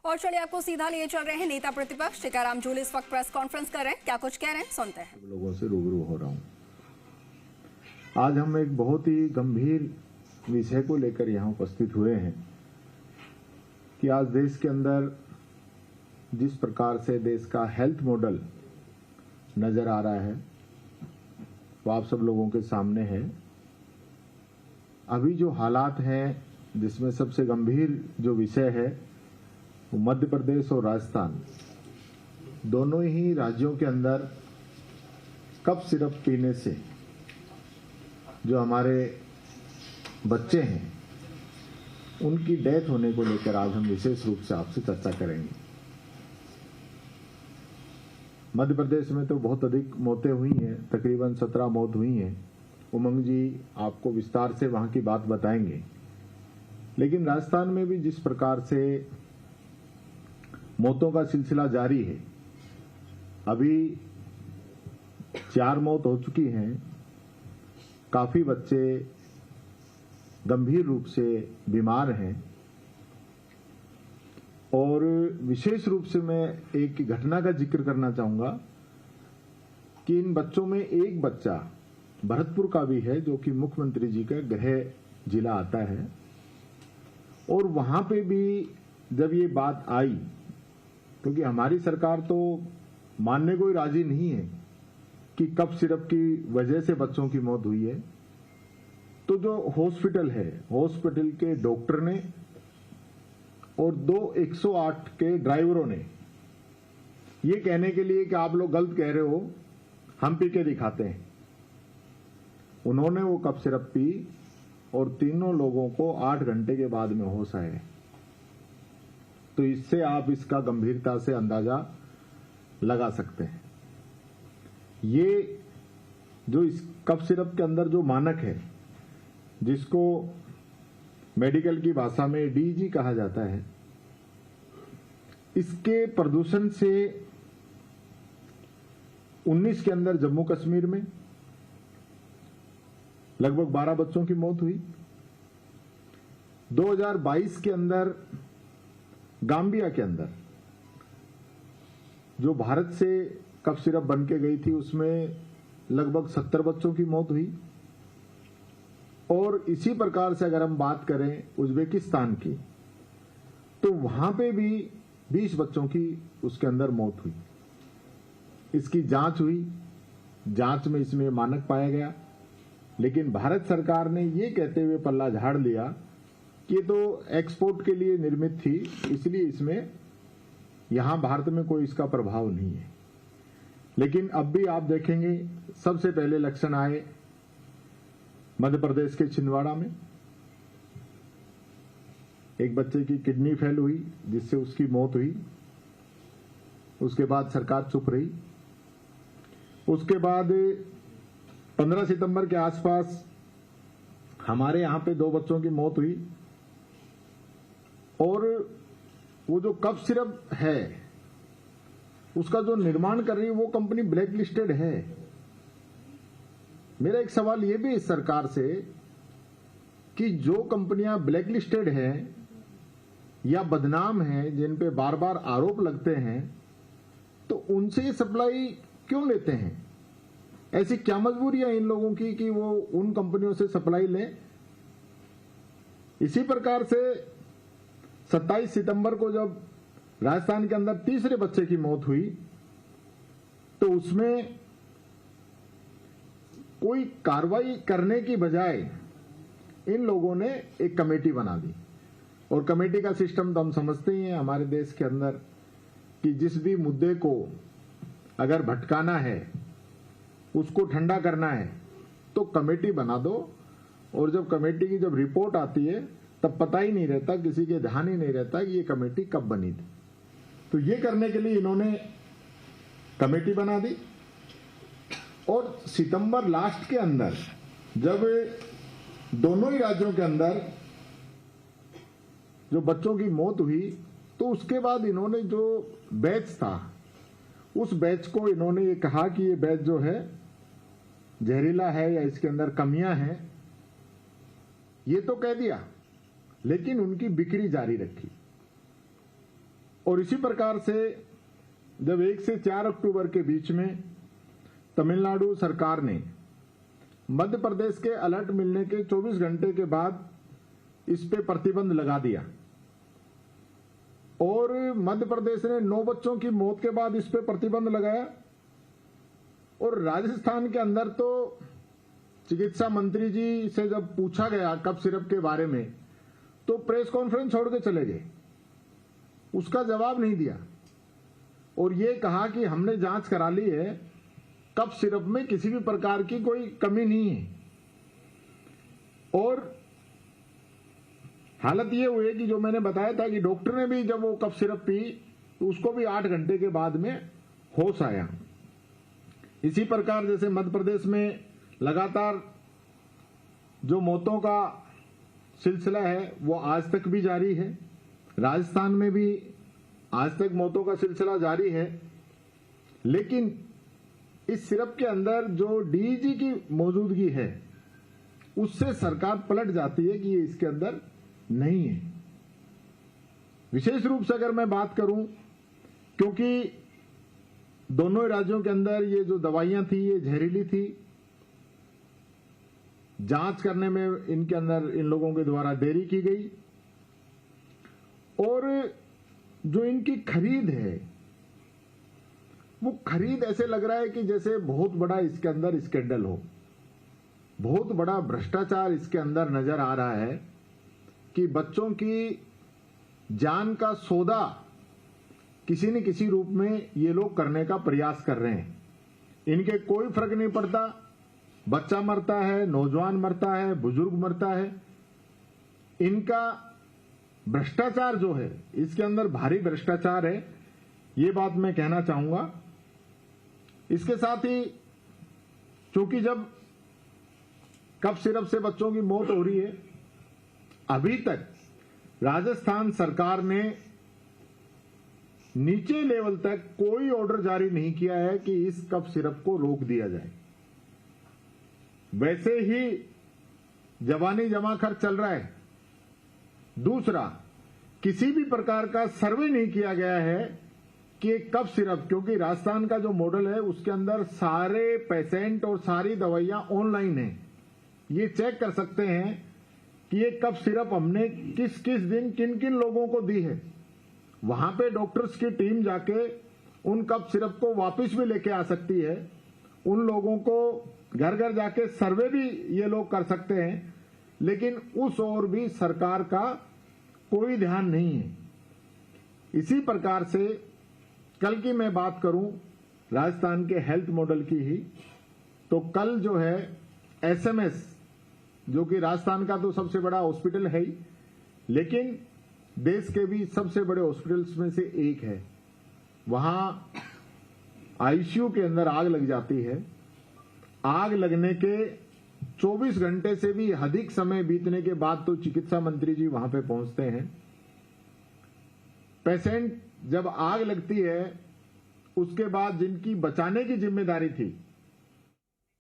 और चलिए आपको सीधा लिए चल रहे हैं नेता प्रतिपक्ष टीकाराम जूली इस वक्त प्रेस कॉन्फ्रेंस कर रहे हैं। क्या कुछ कह रहे हैं सुनते हैं। लोगों से रूबरू हो रहा हूं। आज हम एक बहुत ही गंभीर विषय को लेकर यहां उपस्थित हुए हैं कि आज देश के अंदर जिस प्रकार से देश का हेल्थ मॉडल नजर आ रहा है वो आप सब लोगों के सामने है। अभी जो हालात हैं जिसमें सबसे गंभीर जो विषय है वो मध्य प्रदेश और राजस्थान दोनों ही राज्यों के अंदर कफ सिरप पीने से जो हमारे बच्चे हैं उनकी डेथ होने को लेकर आज हम विशेष रूप से आपसे चर्चा करेंगे। मध्य प्रदेश में तो बहुत अधिक मौतें हुई हैं, तकरीबन 17 मौत हुई हैं। उमंग जी आपको विस्तार से वहां की बात बताएंगे। लेकिन राजस्थान में भी जिस प्रकार से मौतों का सिलसिला जारी है, अभी 4 मौत हो चुकी हैं। काफी बच्चे गंभीर रूप से बीमार हैं और विशेष रूप से मैं एक घटना का जिक्र करना चाहूंगा कि इन बच्चों में एक बच्चा भरतपुर का भी है जो कि मुख्यमंत्री जी का गृह जिला आता है। और वहां पे भी जब ये बात आई, क्योंकि हमारी सरकार तो मानने को ही राजी नहीं है कि कफ सिरप की वजह से बच्चों की मौत हुई है, तो जो हॉस्पिटल है, हॉस्पिटल के डॉक्टर ने और 2 108 के ड्राइवरों ने ये कहने के लिए कि आप लोग गलत कह रहे हो, हम पी के दिखाते हैं, उन्होंने वो कफ सिरप पी और तीनों लोगों को 8 घंटे के बाद में होश आए। तो इससे आप इसका गंभीरता से अंदाजा लगा सकते हैं। ये जो इस कफ सिरप के अंदर जो मानक है, जिसको मेडिकल की भाषा में डीजी कहा जाता है, इसके प्रदूषण से 19 के अंदर जम्मू कश्मीर में लगभग 12 बच्चों की मौत हुई। 2022 के अंदर गाम्बिया के अंदर जो भारत से कफ सिरप बन के गई थी उसमें लगभग 70 बच्चों की मौत हुई। और इसी प्रकार से अगर हम बात करें उज्बेकिस्तान की, तो वहां पे भी 20 बच्चों की उसके अंदर मौत हुई। इसकी जांच हुई, जांच में इसमें मानक पाया गया, लेकिन भारत सरकार ने ये कहते हुए पल्ला झाड़ लिया कि ये तो एक्सपोर्ट के लिए निर्मित थी, इसलिए इसमें यहां भारत में कोई इसका प्रभाव नहीं है। लेकिन अब भी आप देखेंगे सबसे पहले लक्षण आए मध्य प्रदेश के छिंदवाड़ा में। एक बच्चे की किडनी फेल हुई जिससे उसकी मौत हुई। उसके बाद सरकार चुप रही। उसके बाद 15 सितंबर के आसपास हमारे यहां पे 2 बच्चों की मौत हुई। और वो जो कफ सिरप है उसका जो निर्माण कर रही है वो कंपनी ब्लैक लिस्टेड है। मेरा एक सवाल ये भी इस सरकार से कि जो कंपनियां ब्लैक लिस्टेड हैं या बदनाम हैं, जिन पे बार बार आरोप लगते हैं, तो उनसे सप्लाई क्यों लेते हैं? ऐसी क्या मजबूरी है इन लोगों की कि वो उन कंपनियों से सप्लाई लें? इसी प्रकार से 27 सितंबर को जब राजस्थान के अंदर तीसरे बच्चे की मौत हुई, तो उसमें कोई कार्रवाई करने की बजाय इन लोगों ने एक कमेटी बना दी। और कमेटी का सिस्टम तो हम समझते ही हैं हमारे देश के अंदर कि जिस भी मुद्दे को अगर भटकाना है, उसको ठंडा करना है, तो कमेटी बना दो। और जब कमेटी की जब रिपोर्ट आती है तब पता ही नहीं रहता, किसी के ध्यान ही नहीं रहता कि ये कमेटी कब बनी थी। तो ये करने के लिए इन्होंने कमेटी बना दी। और सितंबर लास्ट के अंदर जब दोनों ही राज्यों के अंदर जो बच्चों की मौत हुई, तो उसके बाद इन्होंने जो बैच था उस बैच को इन्होंने ये कहा कि ये बैच जो है जहरीला है या इसके अंदर कमियां हैं, ये तो कह दिया, लेकिन उनकी बिक्री जारी रखी। और इसी प्रकार से जब 1 से 4 अक्टूबर के बीच में तमिलनाडु सरकार ने मध्य प्रदेश के अलर्ट मिलने के 24 घंटे के बाद इस पे प्रतिबंध लगा दिया और मध्य प्रदेश ने 9 बच्चों की मौत के बाद इस पे प्रतिबंध लगाया। और राजस्थान के अंदर तो चिकित्सा मंत्री जी से जब पूछा गया कफ सिरप के बारे में तो प्रेस कॉन्फ्रेंस छोड़ के चले गए, उसका जवाब नहीं दिया और ये कहा कि हमने जांच करा ली है, कफ सिरप में किसी भी प्रकार की कोई कमी नहीं है। और हालत ये हुई कि जो मैंने बताया था कि डॉक्टर ने भी जब वो कफ सिरप पी तो उसको भी 8 घंटे के बाद में होश आया। इसी प्रकार जैसे मध्य प्रदेश में लगातार जो मौतों का सिलसिला है वो आज तक भी जारी है, राजस्थान में भी आज तक मौतों का सिलसिला जारी है। लेकिन इस सिरप के अंदर जो डीईजी की मौजूदगी है उससे सरकार पलट जाती है कि ये इसके अंदर नहीं है। विशेष रूप से अगर मैं बात करूं, क्योंकि दोनों ही राज्यों के अंदर ये जो दवाइयां थी ये जहरीली थी, जांच करने में इनके अंदर इन लोगों के द्वारा देरी की गई और जो इनकी खरीद है वो खरीद ऐसे लग रहा है कि जैसे बहुत बड़ा इसके अंदर स्कैंडल हो, बहुत बड़ा भ्रष्टाचार इसके अंदर नजर आ रहा है कि बच्चों की जान का सौदा किसी न किसी रूप में ये लोग करने का प्रयास कर रहे हैं। इनके कोई फर्क नहीं पड़ता, बच्चा मरता है, नौजवान मरता है, बुजुर्ग मरता है। इनका भ्रष्टाचार जो है इसके अंदर भारी भ्रष्टाचार है, ये बात मैं कहना चाहूंगा। इसके साथ ही चूंकि जब कफ सिरप से बच्चों की मौत हो रही है, अभी तक राजस्थान सरकार ने नीचे लेवल तक कोई ऑर्डर जारी नहीं किया है कि इस कफ सिरप को रोक दिया जाए। वैसे ही जवानी जमा खर्च चल रहा है। दूसरा, किसी भी प्रकार का सर्वे नहीं किया गया है कि कफ सिरप, क्योंकि राजस्थान का जो मॉडल है उसके अंदर सारे पेशेंट और सारी दवाइयां ऑनलाइन है, ये चेक कर सकते हैं कि ये कफ सिरप हमने किस किस दिन किन किन लोगों को दी है। वहां पे डॉक्टर्स की टीम जाके उन कफ सिरप को वापस भी लेके आ सकती है, उन लोगों को घर घर जाके सर्वे भी ये लोग कर सकते हैं, लेकिन उस ओर भी सरकार का कोई ध्यान नहीं है। इसी प्रकार से कल की मैं बात करूं राजस्थान के हेल्थ मॉडल की ही, तो कल जो है एसएमएस, जो कि राजस्थान का तो सबसे बड़ा हॉस्पिटल है ही, लेकिन देश के भी सबसे बड़े हॉस्पिटल्स में से एक है, वहां आईसीयू के अंदर आग लग जाती है। आग लगने के 24 घंटे से भी अधिक समय बीतने के बाद तो चिकित्सा मंत्री जी वहां पे पहुंचते हैं। पेशेंट जब आग लगती है उसके बाद जिनकी बचाने की जिम्मेदारी थी